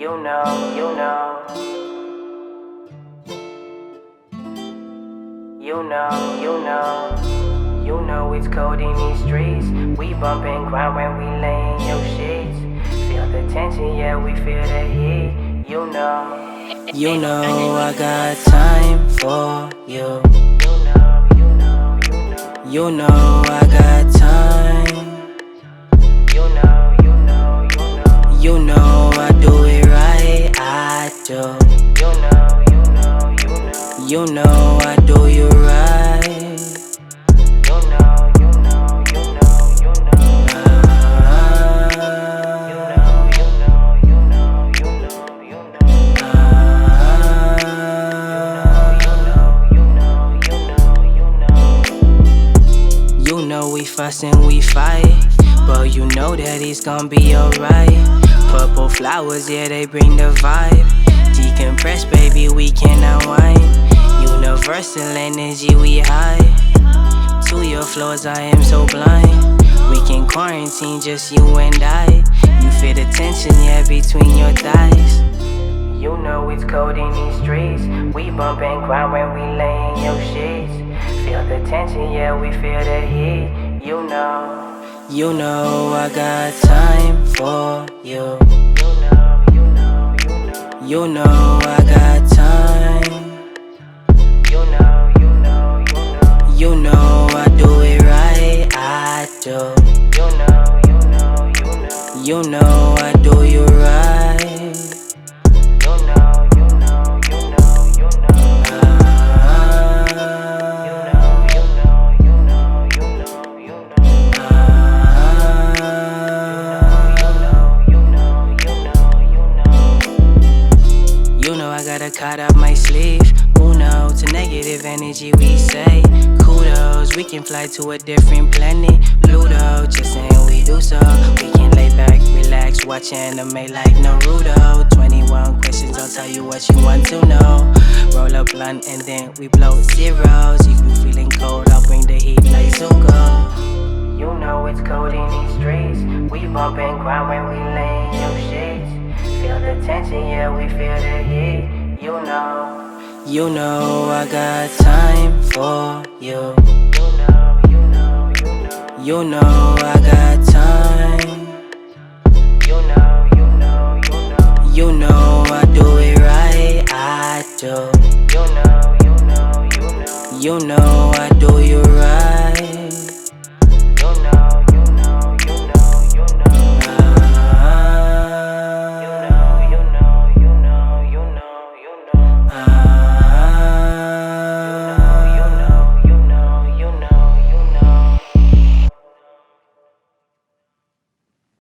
You know, you know. You know, you know. You know it's cold in these streets. We bump and grind when we lay in your sheets. Feel the tension, yeah, we feel the heat. You know. You know I got time for you. You know, you know, you know. You know I got time. You know, you know, you know. You know I do it right, I do. You know, you know, you know. You know I do you right. You know, you know, you know, you know. You know, you know, you know, you know, you know. You know, you know, you know. You know we fuss and we fight, but you know that it's gon' be alright. Purple flowers, yeah, they bring the vibe. Decompress, baby, we can unwind. Universal energy, we high. To your floors, I am so blind. We can quarantine, just you and I. You feel the tension, yeah, between your thighs. You know it's cold in these streets. We bump and grind when we lay in your sheets. Feel the tension, yeah, we feel the heat. You know. You know I got time for you. You know, you know, you know. You know I got time. You know, you know, you know. You know I do it right, I do. You know, you know, you know. You know I do you right. You know, you know, you know, you know. You know, you know, you know, you know, you know. You know I got a card up my sleeve. Uno to negative energy, we say kudos. We can fly to a different planet, Pluto. Just saying we do so. We can lay back, relax, watch anime like Naruto. 21 questions, I'll tell you what you want to know. Roll up blunt and then we blow zeros. If you feeling cold, I'll bring the heat like Zuko. You know it's cold in these streets. We bump and grind when we lay in your sheets. Feel the tension, yeah, we feel the heat. You know. You know I got time for you. You know, you know, you know. You know I got